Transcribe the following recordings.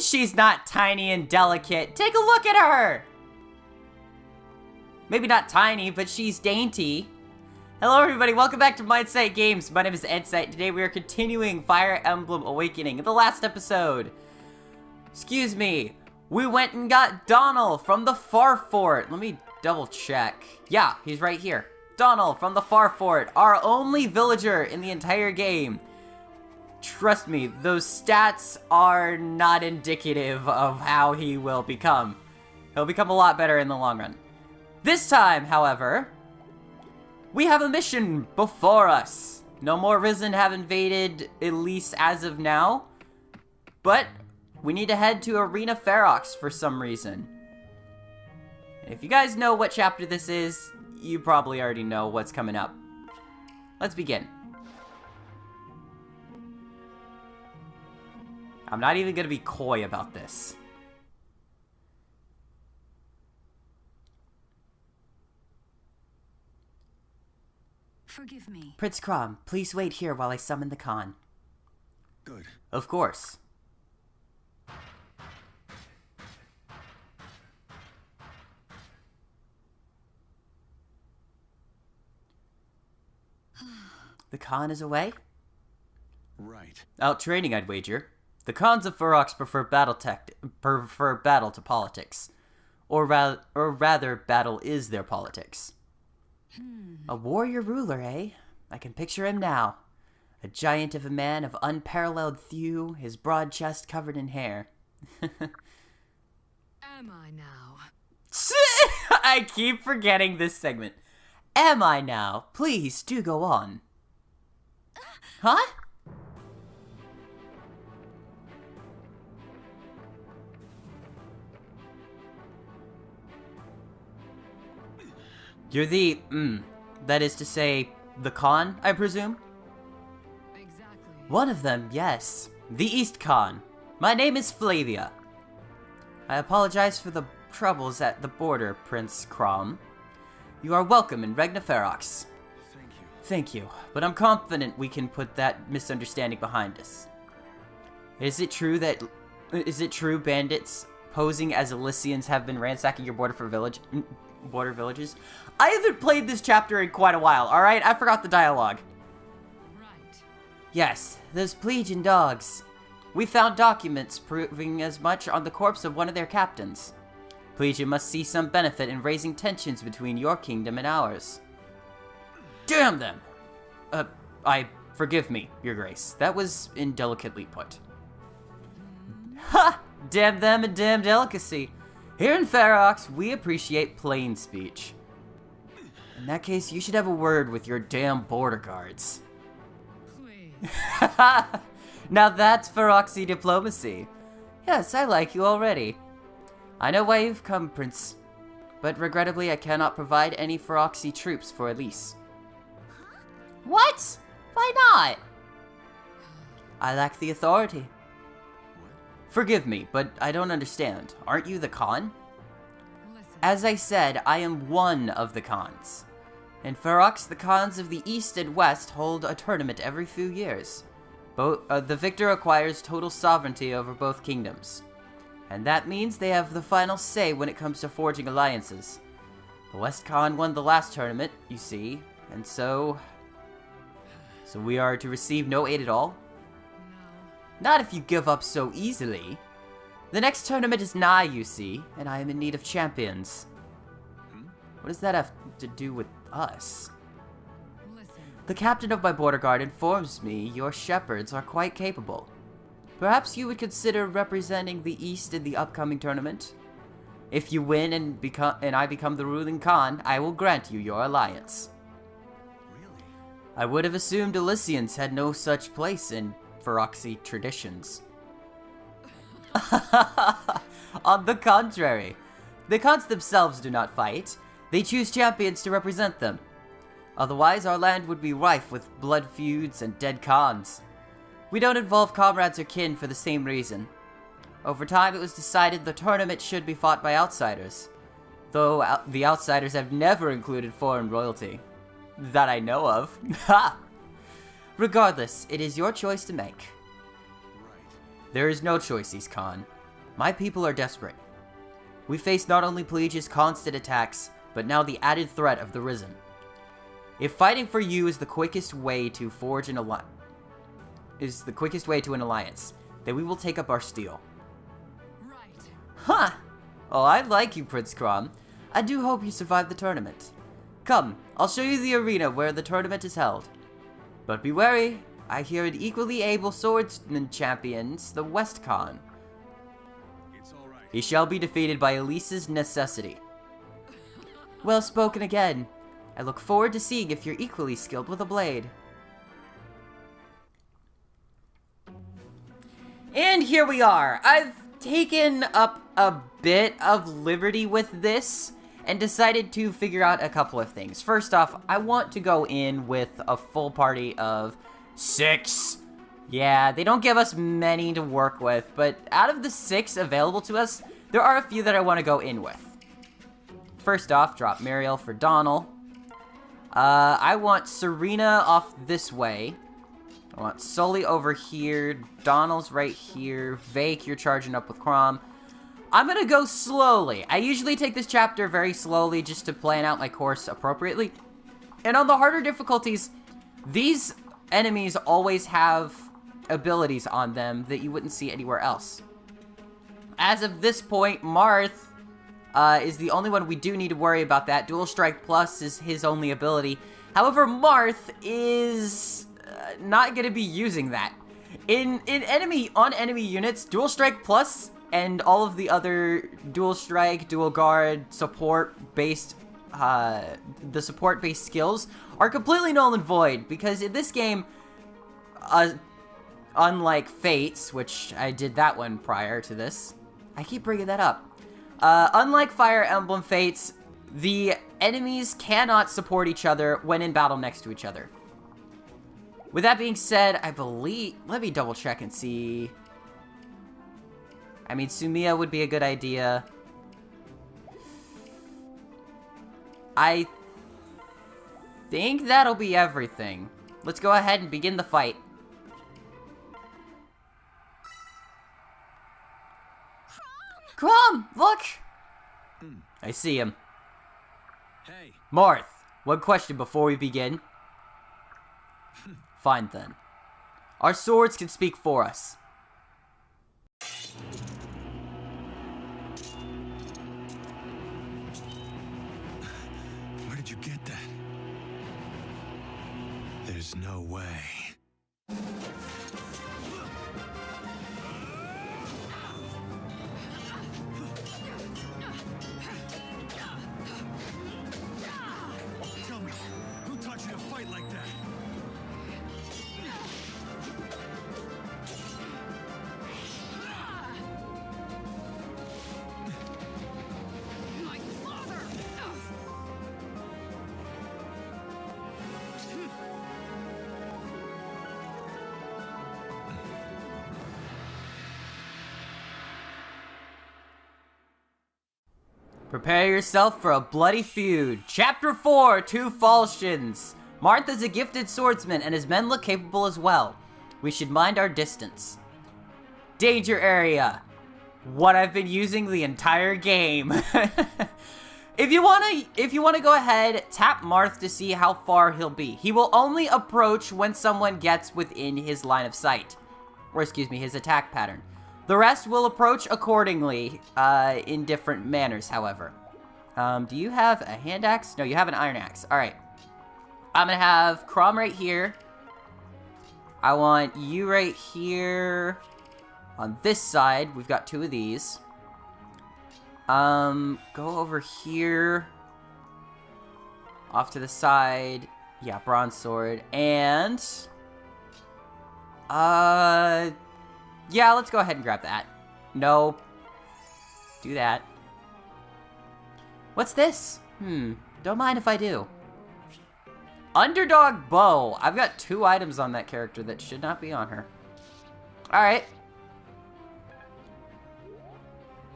she's not tiny and delicate? Take a look at her! Maybe not tiny, but she's dainty. Hello everybody, welcome back to Mindsight Games. My name is N-Sight. Today we are continuing Fire Emblem Awakening. In the last episode, excuse me, we went and got Donald from the Far Fort. Let me double check. Yeah, he's right here. Donald from the Far Fort, our only villager in the entire game. Trust me, those stats are not indicative of how he will become. He'll become a lot better in the long run. This time, however, we have a mission before us. No more Risen have invaded, at least as of now. But we need to head to Regna Ferox for some reason. And if you guys know what chapter this is, you probably already know what's coming up. Let's begin. I'm not even gonna be coy about this. Forgive me. Prince Crom, please wait here while I summon the Khan. Good. Of course. The Khan is away? Right. Out training, I'd wager. The Khans of Ferox prefer battle to politics. Or rather, battle is their politics. A warrior ruler, eh? I can picture him now. A giant of a man of unparalleled thew, his broad chest covered in hair. Am I now? I keep forgetting this segment. Am I now? Please, do go on. Huh? You're the, that is to say, the Khan, I presume? Exactly. One of them, yes. The East Khan. My name is Flavia. I apologize for the troubles at the border, Prince Crom. You are welcome in Regna Ferox. Thank you. Thank you, but I'm confident we can put that misunderstanding behind us. Is it true bandits posing as Elysians have been ransacking your border villages? I haven't played this chapter in quite a while, alright? I forgot the dialogue. Right. Yes, those Plegian dogs. We found documents proving as much on the corpse of one of their captains. Plegian must see some benefit in raising tensions between your kingdom and ours. Damn them! Forgive me, your grace. That was indelicately put. Ha! Damn them and damn delicacy. Here in Ferox, we appreciate plain speech. In that case, you should have a word with your damn border guards. Please. Now that's Feroxy diplomacy. Yes, I like you already. I know why you've come, Prince. But regrettably, I cannot provide any Feroxy troops for Elise. What? Why not? I lack the authority. Forgive me, but I don't understand. Aren't you the Khan? Listen. As I said, I am one of the Khans. In Ferox, the Khans of the East and West hold a tournament every few years. The victor acquires total sovereignty over both kingdoms. And that means they have the final say when it comes to forging alliances. The West Khan won the last tournament, you see, and so we are to receive no aid at all? No. Not if you give up so easily. The next tournament is nigh, you see, and I am in need of champions. What does that have to do with us? Listen. The captain of my border guard informs me your shepherds are quite capable. Perhaps you would consider representing the East in the upcoming tournament? If you win and I become the ruling Khan, I will grant you your alliance. Really? I would have assumed Elysians had no such place in Feroxy traditions. On the contrary, the Khans themselves do not fight. They choose champions to represent them. Otherwise, our land would be rife with blood feuds and dead Khans. We don't involve comrades or kin for the same reason. Over time, it was decided the tournament should be fought by outsiders. Though the outsiders have never included foreign royalty. That I know of. Ha! Regardless, it is your choice to make. Right. There is no choice, East Khan. My people are desperate. We face not only Pelagia's constant attacks, but now the added threat of the Risen. If fighting for you is the quickest way to forge an alliance, then we will take up our steel. Right. Huh! Oh, I like you, Prince Crom. I do hope you survive the tournament. Come, I'll show you the arena where the tournament is held. But be wary, I hear an equally able swordsman champions the Westcon. It's all right. He shall be defeated by Elise's necessity. Well spoken again. I look forward to seeing if you're equally skilled with a blade. And here we are. I've taken up a bit of liberty with this and decided to figure out a couple of things. First off, I want to go in with a full party of 6. Yeah, they don't give us many to work with, but out of the 6 available to us, there are a few that I want to go in with. First off, drop Mariel for Donal. I want Serena off this way. I want Sully over here. Donal's right here. Vake, you're charging up with Crom. I'm gonna go slowly. I usually take this chapter very slowly just to plan out my course appropriately. And on the harder difficulties, these enemies always have abilities on them that you wouldn't see anywhere else. As of this point, Marth is the only one we do need to worry about that. Dual Strike Plus is his only ability. However, Marth is not going to be using that. On enemy units, Dual Strike Plus and all of the other Dual Strike, Dual Guard, support-based, the support-based skills are completely null and void, because in this game, unlike Fates, which I did that one prior to this, I keep bringing that up. Unlike Fire Emblem Fates, the enemies cannot support each other when in battle next to each other. With that being said, I believe... Let me double check and see. I mean, Sumiya would be a good idea. I think that'll be everything. Let's go ahead and begin the fight. Crom, look! I see him. Hey. Marth, one question before we begin. Fine then. Our swords can speak for us. Where did you get that? There's no way. Tell me, who taught you to fight like that? My father! Prepare yourself for a bloody feud. Chapter 4, Two Falchions. Marth is a gifted swordsman, and his men look capable as well. We should mind our distance. Danger area. What I've been using the entire game. If you wanna go ahead, tap Marth to see how far he'll be. He will only approach when someone gets within his line of sight. Or excuse me, his attack pattern. The rest will approach accordingly, in different manners, however. Do you have a hand axe? No, you have an iron axe. Alright. I'm gonna have Crom right here. I want you right here. On this side, we've got 2 of these. Go over here. Off to the side. Yeah, bronze sword. And... yeah, let's go ahead and grab that. No. Do that. What's this? Don't mind if I do. Underdog bow. I've got 2 items on that character that should not be on her. Alright.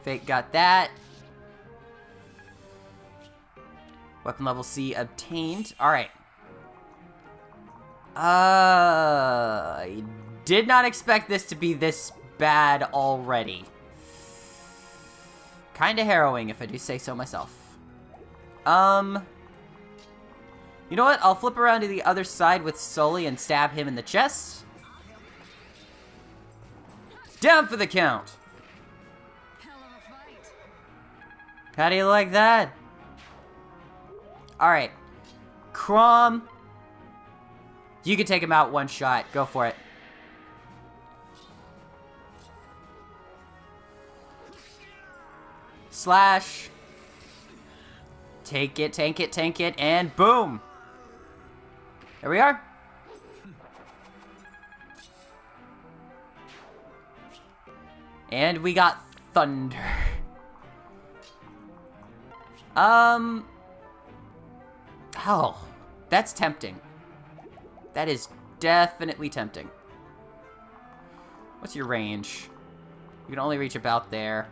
Fake got that. Weapon level C obtained. Alright. I did not expect this to be this bad already. Kinda harrowing, if I do say so myself. You know what? I'll flip around to the other side with Sully and stab him in the chest. Down for the count! Hell of a fight. How do you like that? Alright. Crom. You can take him out one shot. Go for it. Slash. Take it, tank it, tank it, and boom! There we are. And we got thunder. Oh, that's tempting. That is definitely tempting. What's your range? You can only reach about there.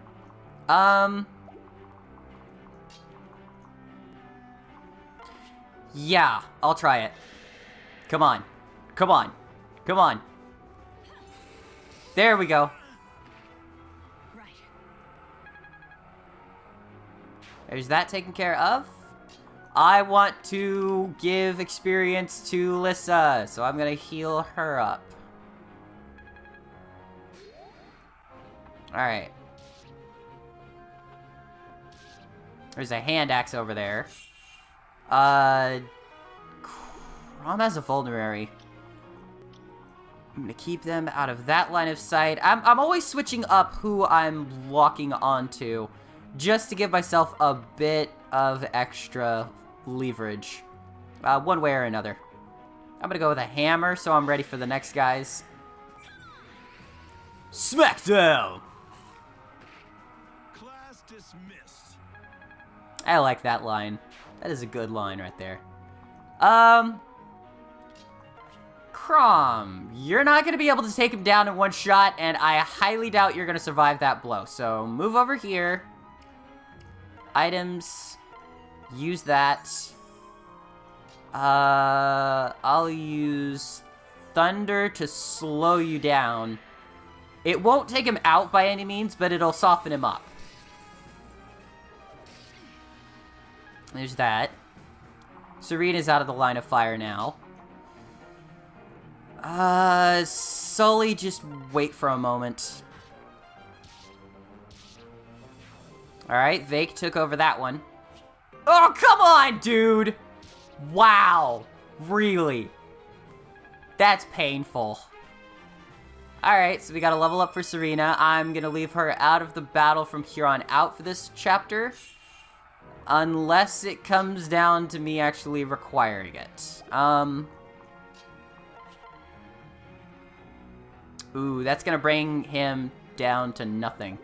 Yeah, I'll try it. Come on. Come on. Come on. There we go. Right. There's that taken care of. I want to give experience to Lissa, so I'm gonna heal her up. Alright. There's a hand axe over there. Crom has a vulnerary. I'm gonna keep them out of that line of sight. I'm always switching up who I'm locking onto, just to give myself a bit of extra leverage, one way or another. I'm gonna go with a hammer, so I'm ready for the next guys. Smackdown! Class dismissed. I like that line. That is a good line right there. Crom, you're not going to be able to take him down in one shot, and I highly doubt you're going to survive that blow. So, move over here. Items. Use that. I'll use Thunder to slow you down. It won't take him out by any means, but it'll soften him up. There's that. Serena's out of the line of fire now. Sully, just wait for a moment. Alright, Vake took over that one. Oh, come on, dude! Wow. Really? That's painful. Alright, so we got a level up for Serena. I'm gonna leave her out of the battle from here on out for this chapter. Unless it comes down to me actually requiring it. Ooh, that's gonna bring him down to nothing.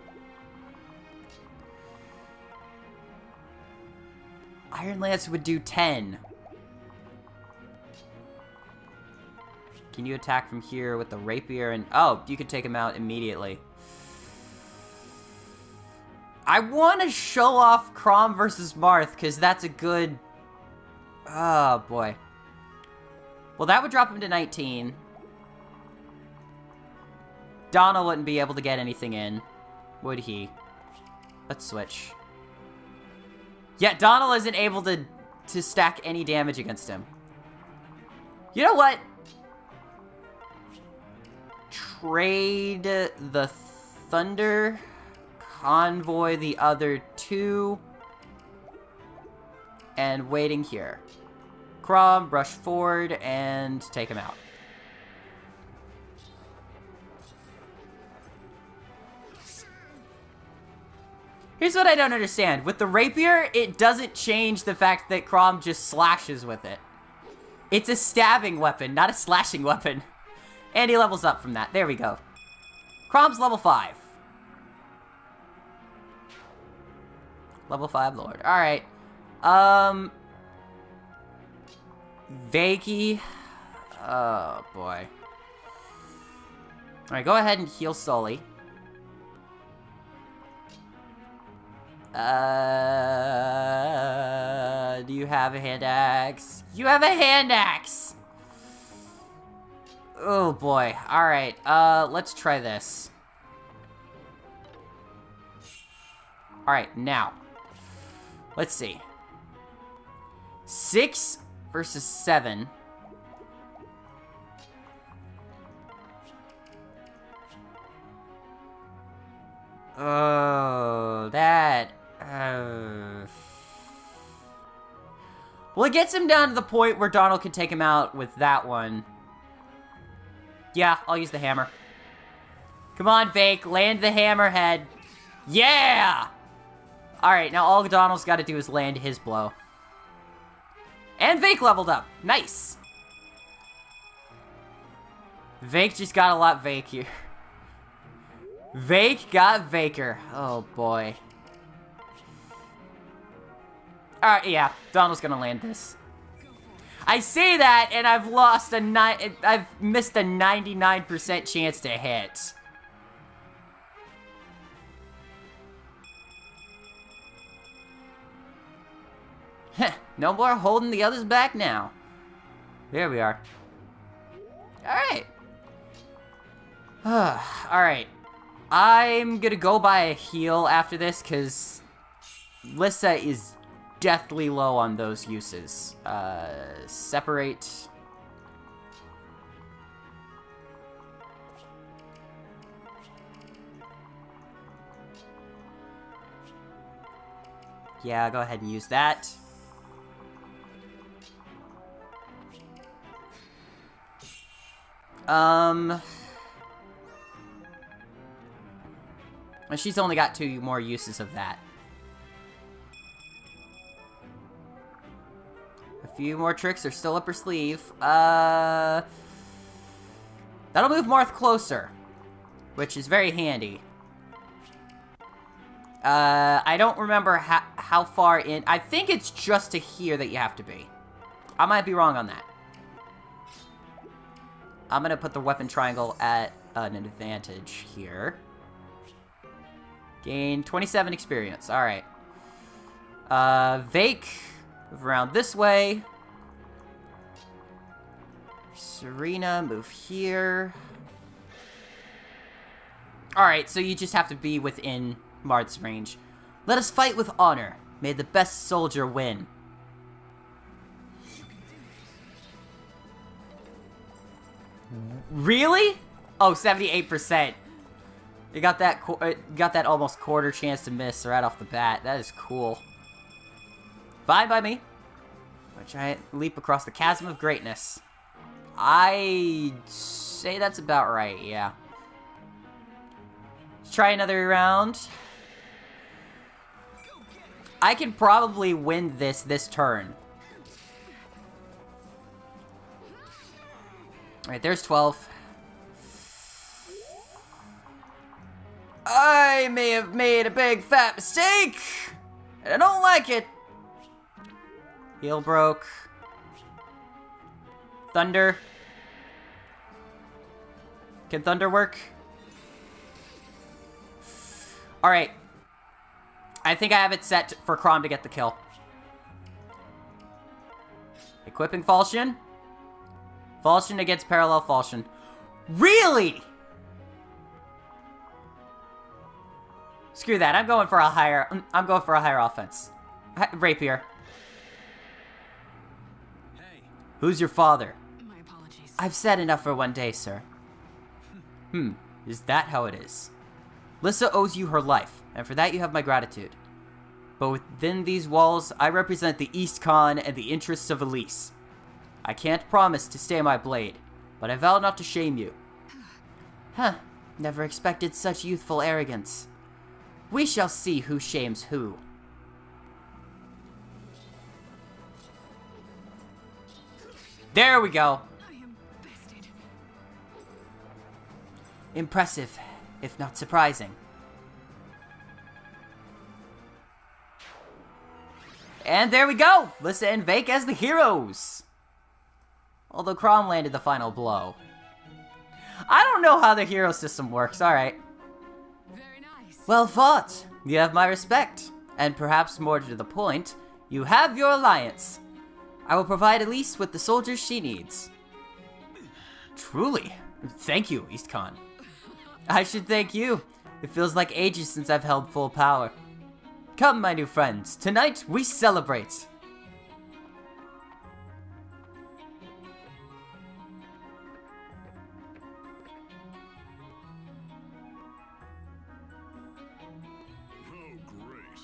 Iron Lance would do 10. Can you attack from here with the rapier and... Oh, you could take him out immediately. I want to show off Crom versus Marth, because that's a good... Oh, boy. Well, that would drop him to 19. Donald wouldn't be able to get anything in, would he? Let's switch. Yeah, Donald isn't able to stack any damage against him. You know what? Trade the Thunder... Convoy the other two, and waiting here. Crom, brush forward, and take him out. Here's what I don't understand. With the rapier, it doesn't change the fact that Crom just slashes with it. It's a stabbing weapon, not a slashing weapon. And he levels up from that. There we go. Crom's level 5. Level 5 Lord. Alright. Vakey. Oh, boy. Alright, go ahead and heal Sully. Do you have a hand axe? You have a hand axe! Oh, boy. Alright, let's try this. Alright, now. Let's see. 6 versus 7. Oh, that... Well, it gets him down to the point where Donald can take him out with that one. Yeah, I'll use the hammer. Come on, Vake, land the hammerhead. Yeah! Alright, now all Donald's got to do is land his blow. And Vake leveled up. Nice! Vake just got a lot Vakier. Vake got Vaker. Oh, boy. Alright, yeah. Donald's gonna land this. I say that, and I've missed a 99% chance to hit. Heh, no more holding the others back now. There we are. Alright. Alright. I'm gonna go buy a heal after this, because Lissa is deathly low on those uses. Separate. Yeah, go ahead and use that. And she's only got 2 more uses of that. A few more tricks are still up her sleeve. That'll move Marth closer, which is very handy. I don't remember how far in. I think it's just to here that you have to be. I might be wrong on that. I'm gonna put the weapon triangle at an advantage here. Gain 27 experience. Alright. Vake. Move around this way. Serena, move here. Alright, so you just have to be within Marth's range. Let us fight with honor. May the best soldier win. Really? Oh, 78%. You got that almost quarter chance to miss right off the bat. That is cool. Fine by me. A giant leap across the chasm of greatness. I say that's about right, yeah. Let's try another round. I can probably win this turn. Alright, there's 12. I may have made a big fat mistake, and I don't like it. Heal broke. Thunder. Can thunder work? Alright. I think I have it set for Chrom to get the kill. Equipping Falchion. Falchion against Parallel Falchion. Really? Screw that. I'm going for a higher offense. Rapier. Hey. Who's your father? My apologies. I've said enough for one day, sir. Is that how it is? Lissa owes you her life, and for that you have my gratitude. But within these walls, I represent the East Con and the interests of Elise. I can't promise to stay my blade, but I vow not to shame you. Huh. Never expected such youthful arrogance. We shall see who shames who. There we go. I am bested. Impressive, if not surprising. And there we go! Lissa and Vake as the heroes! Although Chrom landed the final blow. I don't know how the hero system works, alright. Very nice. Well fought! You have my respect. And perhaps more to the point, you have your alliance. I will provide Elise with the soldiers she needs. Truly. Thank you, EastCon. I should thank you. It feels like ages since I've held full power. Come, my new friends, tonight we celebrate.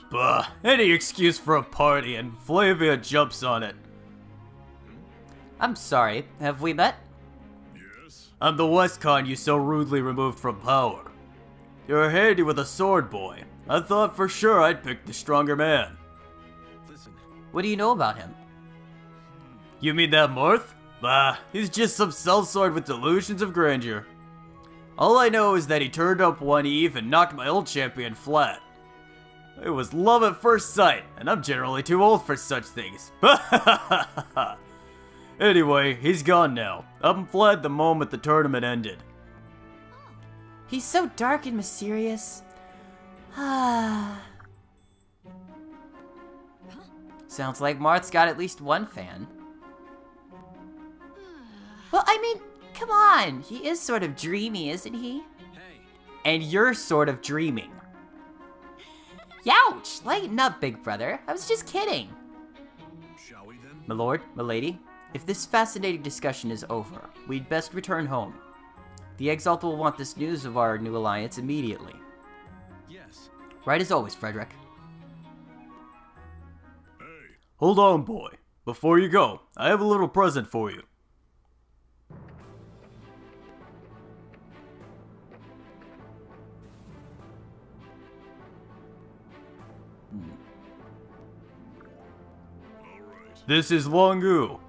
Bah, any excuse for a party and Flavia jumps on it. I'm sorry, have we met? Yes? I'm the Westcon you so rudely removed from power. You're handy with a sword, boy. I thought for sure I'd pick the stronger man. Listen, What do you know about him? You mean that Marth? Bah, he's just some sellsword with delusions of grandeur. All I know is that he turned up one eve and knocked my old champion flat. It was love at first sight, and I'm generally too old for such things. Anyway, he's gone now. Up and fled the moment the tournament ended. He's so dark and mysterious. Sounds like Marth's got at least one fan. Well, I mean, come on. He is sort of dreamy, isn't he? hey, And you're sort of dreaming. Youch! Lighten up, big brother. I was just kidding. shall we then? My lord, my lady, if this fascinating discussion is over, we'd best return home. The Exalt will want this news of our new alliance immediately. Yes. Right as always, Frederick. Hey, Hold on, boy. Before you go, I have a little present for you. alright. This is Lon'Qu.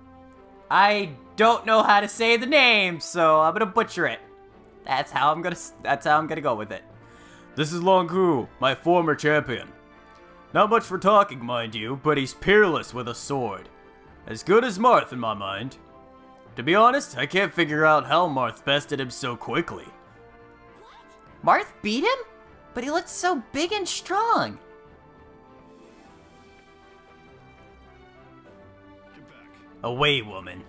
I don't know how to say the name, so I'm gonna butcher it. That's how I'm gonna go with it. This is Lon'Qu, my former champion. Not much for talking, mind you, but he's peerless with a sword. As good as Marth in my mind. To be honest, I can't figure out how Marth bested him so quickly. Marth beat him? But he looked so big and strong. Get back. Away, woman.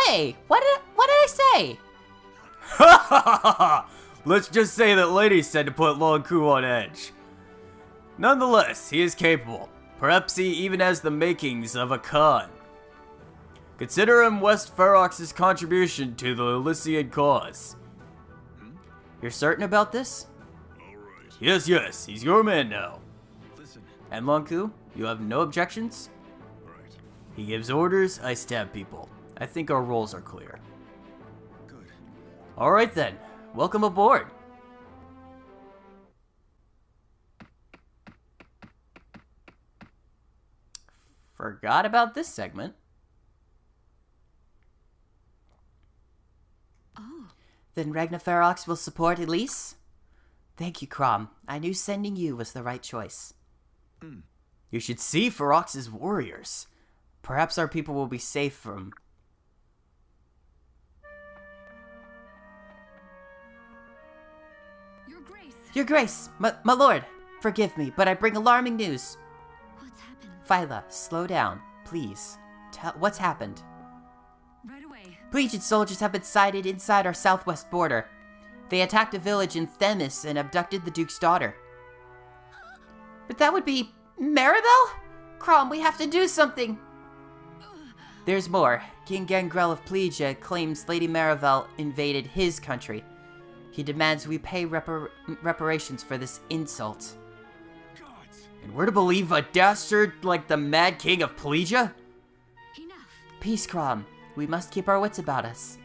Hey, what did I say? Ha ha ha ha! Let's just say that ladies tend to put Lon'Qu on edge. Nonetheless, he is capable. Perhaps he even has the makings of a Khan. Consider him West Ferox's contribution to the Elysian cause. You're certain about this? Alright. Yes, yes, he's your man now. Listen. And Lon'Qu, you have no objections? Right. He gives orders, I stab people. I think our roles are clear. Good. Alright then, welcome aboard. Forgot about this segment. Oh, Then Regna Ferox will support Elise? Thank you, Crom. I knew sending you was the right choice. You should see Ferox's warriors. Perhaps our people will be safe from... Your Grace. Your Grace, my lord, forgive me, but I bring alarming news. What's happened? Phyla, slow down, please. Tell what's happened. Right away. Legion soldiers have been sighted inside our southwest border. They attacked a village in Themis and abducted the Duke's daughter. But that would be... Maribel? Crom, we have to do something. There's more. King Gangrel of Plegia claims Lady Maribel invaded his country. He demands we pay reparations for this insult. Gods. And we're to believe a dastard like the Mad King of Plegia? Enough. Peace, Crom. We must keep our wits about us.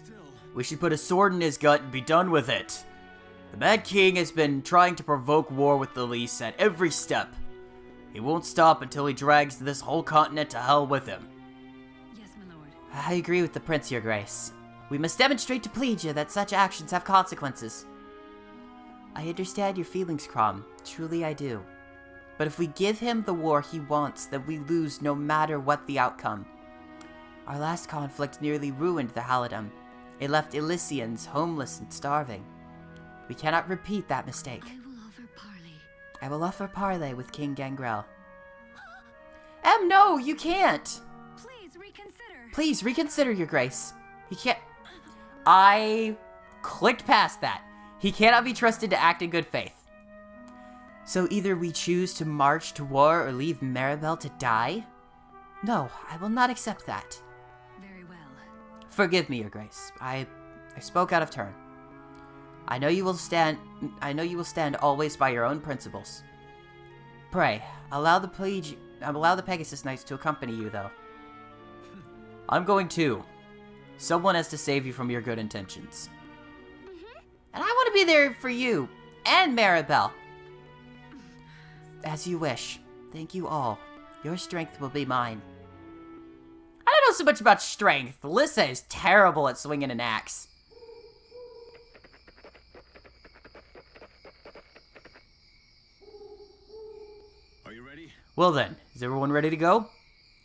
Still. We should put a sword in his gut and be done with it. The Mad King has been trying to provoke war with the Lys at every step. He won't stop until he drags this whole continent to hell with him. Yes, my lord. I agree with the Prince, Your Grace. We must demonstrate to Plegia that such actions have consequences. I understand your feelings, Crom. Truly I do. But if we give him the war he wants, then we lose no matter what the outcome. Our last conflict nearly ruined the Halidom. It left Elysians homeless and starving. We cannot repeat that mistake. I will offer parley. I will offer parley with King Gangrel. No, you can't! Please reconsider. Please reconsider, Your Grace. He can't... I clicked past that. He cannot be trusted to act in good faith. So either we choose to march to war or leave Maribel to die? No, I will not accept that. Very well. Forgive me, Your Grace. I spoke out of turn. I know you will stand always by your own principles. Pray, allow the Pegasus Knights to accompany you, though. I'm going too. Someone has to save you from your good intentions. And I want to be there for you, and Maribel. As you wish. Thank you all. Your strength will be mine. I don't know so much about strength. Lissa is terrible at swinging an axe. Are you ready? Well then, is everyone ready to go?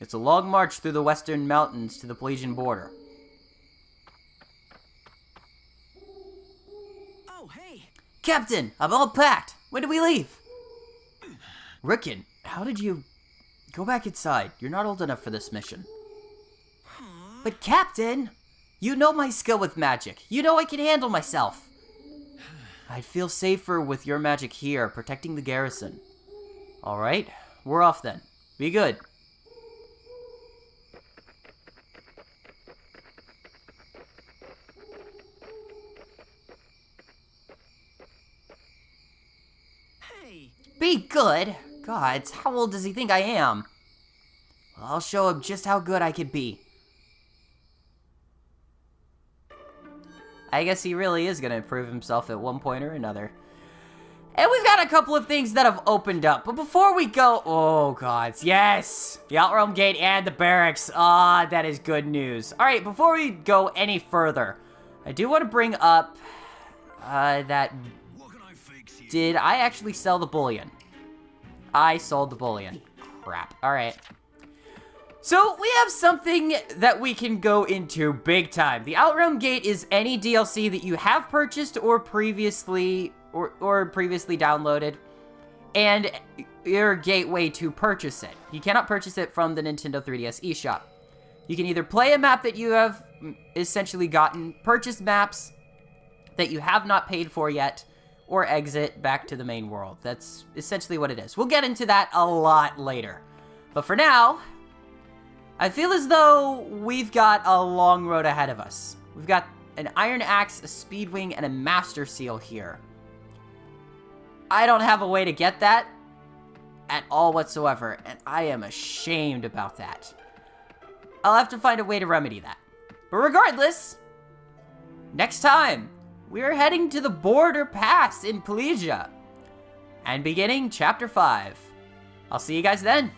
It's a long march through the western mountains to the Pelasian border. Oh, hey! Captain, I'm all packed. When do we leave? Rickon, how did you... Go back inside. You're not old enough for this mission. But Captain, you know my skill with magic. You know I can handle myself. I'd feel safer with your magic here, protecting the garrison. Alright, we're off then. Be good. Hey! Be good? Gods, how old does he think I am? Well, I'll show him just how good I can be. I guess he really is gonna prove himself at one point or another. And we've got a couple of things that have opened up. But before we go... Oh, gods. Yes! The Outrealm Gate and the barracks. Ah, that is good news. Alright, before we go any further, I do want to bring up... that... What can I fix you? Did I actually sell the bullion? I sold the bullion. Crap. Alright. So, we have something that we can go into big time. The Outrealm Gate is any DLC that you have purchased or previously downloaded, and your gateway to purchase it. You cannot purchase it from the Nintendo 3DS eShop. You can either play a map that you have essentially gotten, purchase maps that you have not paid for yet, or exit back to the main world. That's essentially what it is. We'll get into that a lot later. But for now, I feel as though we've got a long road ahead of us. We've got an Iron Axe, a Speedwing, and a Master Seal here. I don't have a way to get that at all whatsoever, and I am ashamed about that. I'll have to find a way to remedy that. But regardless, next time, we're heading to the Border Pass in Pelagia, and beginning Chapter 5. I'll see you guys then.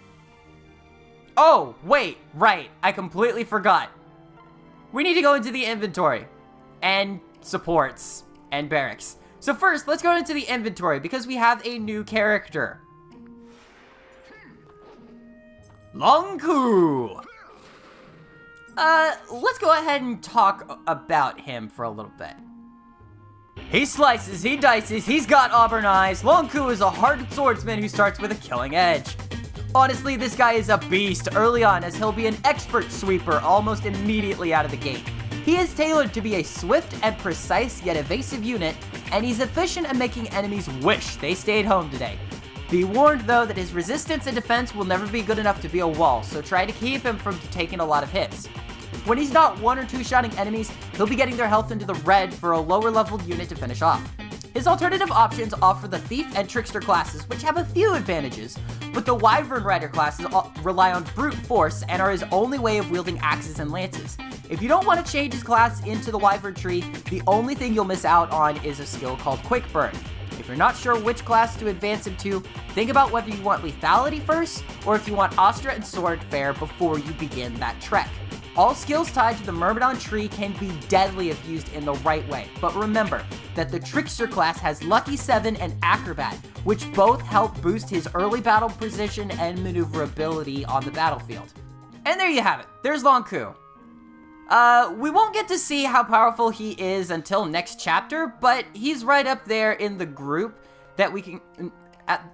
Oh, wait, right, I completely forgot. We need to go into the inventory, and supports, and barracks. So first, let's go into the inventory, because we have a new character. Lon'Qu! Let's go ahead and talk about him for a little bit. He slices, he dices, he's got auburn eyes. Lon'Qu is a hardened swordsman who starts with a killing edge. Honestly, this guy is a beast early on, as he'll be an expert sweeper almost immediately out of the gate. He is tailored to be a swift and precise yet evasive unit, and he's efficient at making enemies wish they stayed home today. Be warned though that his resistance and defense will never be good enough to be a wall, so try to keep him from taking a lot of hits. When he's not one or two shotting enemies, he'll be getting their health into the red for a lower leveled unit to finish off. His alternative options offer the Thief and Trickster classes, which have a few advantages, but the Wyvern Rider classes rely on brute force and are his only way of wielding axes and lances. If you don't want to change his class into the Wyvern tree, the only thing you'll miss out on is a skill called Quick Burn. If you're not sure which class to advance him to, think about whether you want lethality first, or if you want Astra and Swordfare before you begin that trek. All skills tied to the Myrmidon tree can be deadly if used in the right way, but remember that the Trickster class has Lucky 7 and Acrobat, which both help boost his early battle precision and maneuverability on the battlefield. And there you have it, there's Lon'Qu. We won't get to see how powerful he is until next chapter, but he's right up there in the group that we can,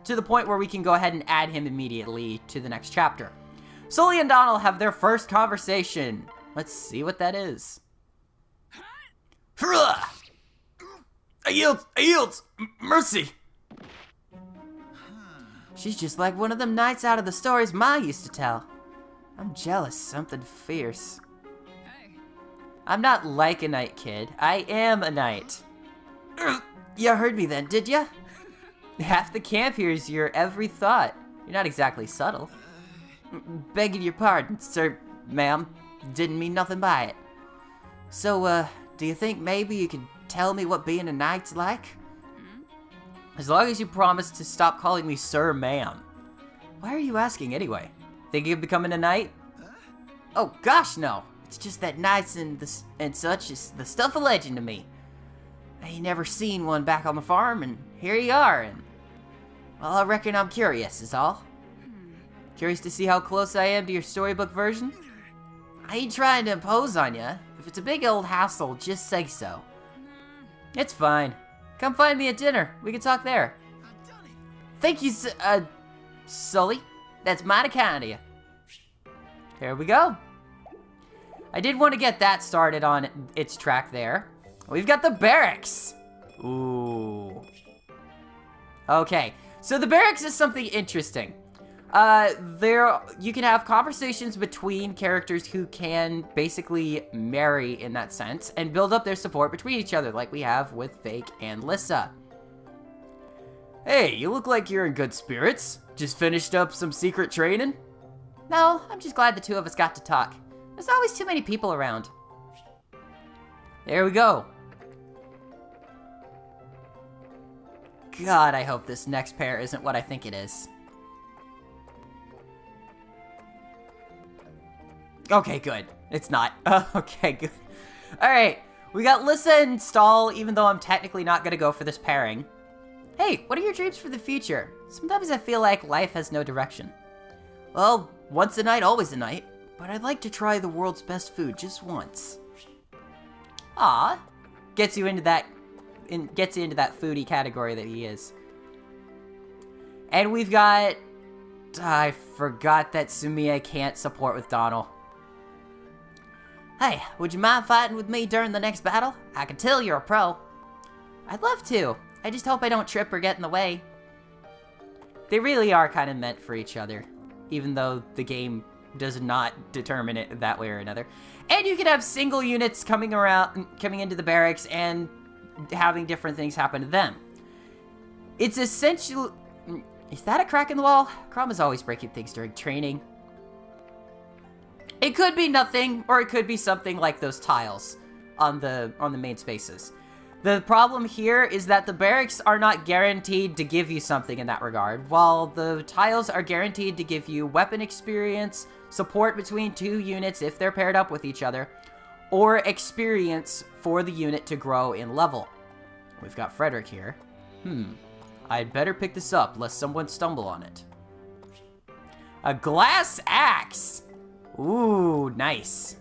to the point where we can go ahead and add him immediately to the next chapter. Sully and Donald have their first conversation. Let's see what that is. I yield! Mercy! She's just like one of them knights out of the stories Ma used to tell. I'm jealous, something fierce. Hey. I'm not like a knight, kid. I am a knight. You heard me then, did ya? Half the camp hears your every thought. You're not exactly subtle. Begging your pardon, sir, ma'am. Didn't mean nothing by it. So, do you think maybe you could tell me what being a knight's like? As long as you promise to stop calling me sir, ma'am. Why are you asking anyway? Thinking of becoming a knight? Oh gosh, no. It's just that knights and such is the stuff of legend to me. I ain't never seen one back on the farm, and here you are, and... Well, I reckon I'm curious, is all. Curious to see how close I am to your storybook version? I ain't trying to impose on ya. If it's a big old hassle, just say so. It's fine. Come find me at dinner. We can talk there. Thank you, Sully. That's mighty kind of you. Here we go. I did want to get that started on its track there. We've got the barracks. Ooh. Okay, so the barracks is something interesting. You can have conversations between characters who can basically marry in that sense and build up their support between each other like we have with Fake and Lissa. Hey, you look like you're in good spirits. Just finished up some secret training? No, I'm just glad the two of us got to talk. There's always too many people around. There we go. God, I hope this next pair isn't what I think it is. Okay, good. It's not. Okay, good. Alright, we got Lissa and Stall, even though I'm technically not gonna go for this pairing. Hey, what are your dreams for the future? Sometimes I feel like life has no direction. Well, once a night, always a night. But I'd like to try the world's best food just once. Ah, gets you into that foodie category that he is. And we've got... I forgot that Sumiya can't support with Donald. Hey, would you mind fighting with me during the next battle? I can tell you're a pro. I'd love to. I just hope I don't trip or get in the way. They really are kind of meant for each other, even though the game does not determine it that way or another. And you can have single units coming into the barracks and having different things happen to them. It's essentially... Is that a crack in the wall? Crom is always breaking things during training. It could be nothing, or it could be something like those tiles on the main spaces. The problem here is that the barracks are not guaranteed to give you something in that regard, while the tiles are guaranteed to give you weapon experience, support between two units if they're paired up with each other, or experience for the unit to grow in level. We've got Frederick here. I'd better pick this up lest someone stumble on it. A glass axe! Ooh, nice.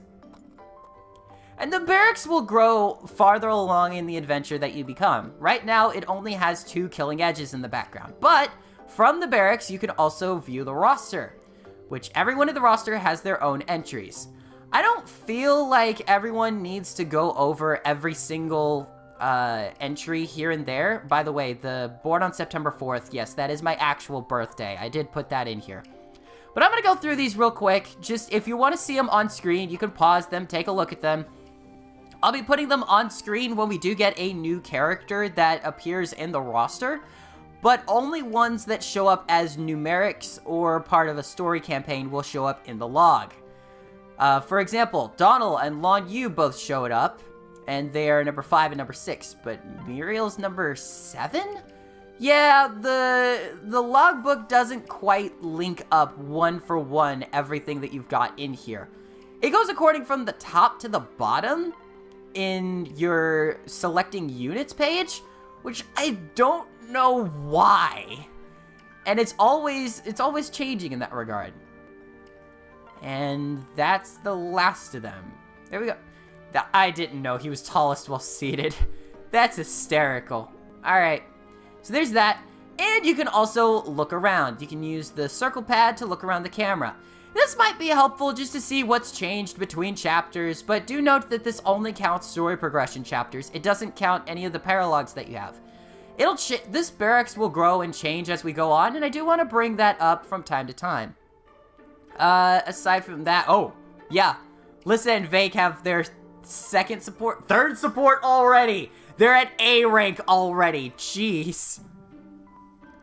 And the barracks will grow farther along in the adventure that you become. Right now, it only has 2 killing edges in the background. But from the barracks, you can also view the roster, which everyone in the roster has their own entries. I don't feel like everyone needs to go over every single entry here and there. By the way, the born on September 4th, yes, that is my actual birthday. I did put that in here. But I'm going to go through these real quick. Just if you want to see them on screen, you can pause them, take a look at them. I'll be putting them on screen when we do get a new character that appears in the roster, but only ones that show up as numerics or part of a story campaign will show up in the log. For example, Donald and Lon'Qu both showed up, and they are number 5 and number 6, but Muriel's number 7? Yeah, the logbook doesn't quite link up one for one everything that you've got in here. It goes according from the top to the bottom in your selecting units page, which I don't know why. And it's always changing in that regard. And that's the last of them. There we go. I didn't know he was tallest while seated. That's hysterical. Alright, so there's that. And you can also look around. You can use the circle pad to look around the camera. This might be helpful just to see what's changed between chapters, but do note that this only counts story progression chapters. It doesn't count any of the paralogs that you have. This barracks will grow and change as we go on, and I do want to bring that up from time to time. Aside from that, oh, yeah. Lissa and Vake have their third support already. They're at A rank already. Jeez.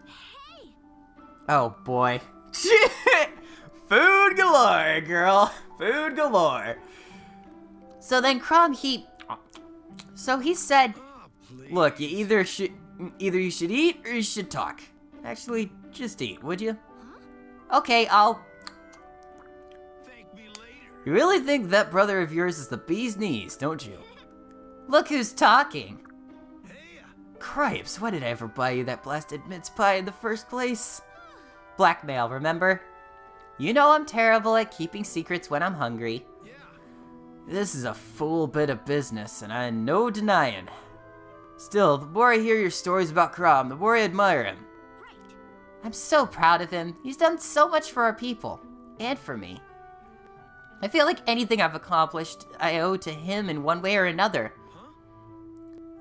Hey! Oh, boy. Food galore, girl. Food galore. So then Crom, he said, look, either you should eat or you should talk. Actually, just eat, would you? Okay, I'll... Thank me later. You really think that brother of yours is the bee's knees, don't you? Look who's talking. Hey, Cripes, why did I ever buy you that blasted mince pie in the first place? Blackmail, remember? You know I'm terrible at keeping secrets when I'm hungry. yeah. This is a fool bit of business, and I no denying. Still, the more I hear your stories about Crom, the more I admire him. Right. I'm so proud of him. He's done so much for our people. And for me. I feel like anything I've accomplished, I owe to him in one way or another.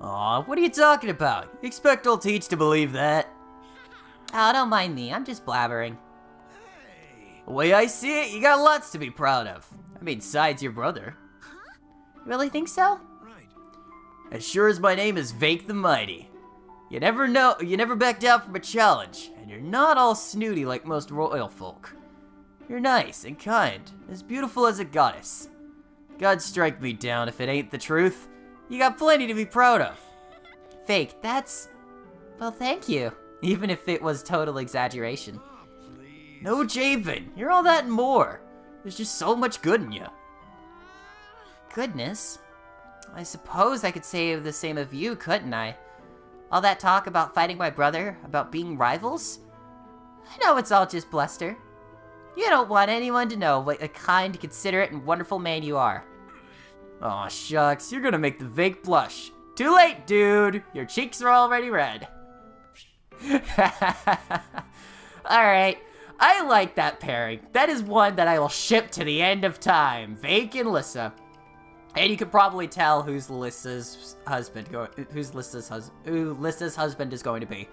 Aw, what are you talking about? You expect old Teach to believe that? Oh, don't mind me. I'm just blabbering. Hey. The way I see it, you got lots to be proud of. I mean, besides your brother. You really think so? Right. As sure as my name is Vake the Mighty. You never back down from a challenge, and you're not all snooty like most royal folk. You're nice and kind, as beautiful as a goddess. God strike me down if it ain't the truth. You got plenty to be proud of. Fake, that's... Well, thank you. Even if it was total exaggeration. Oh, please. No japing, you're all that and more. There's just so much good in you. Goodness. I suppose I could say the same of you, couldn't I? All that talk about fighting my brother, about being rivals? I know it's all just bluster. You don't want anyone to know what a kind, considerate, and wonderful man you are. Aw, shucks, you're gonna make the Vake blush. Too late, dude. Your cheeks are already red. Alright, I like that pairing. That is one that I will ship to the end of time. Vake and Lissa. And you could probably tell who Lissa's husband is going to be.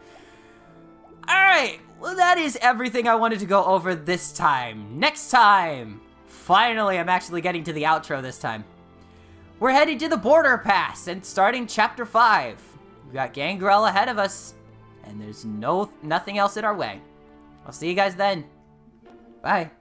Alright, well that is everything I wanted to go over this time. Next time! Finally, I'm actually getting to the outro this time. We're heading to the border pass and starting chapter 5. We've got Gangrel ahead of us, and there's nothing else in our way. I'll see you guys then. Bye.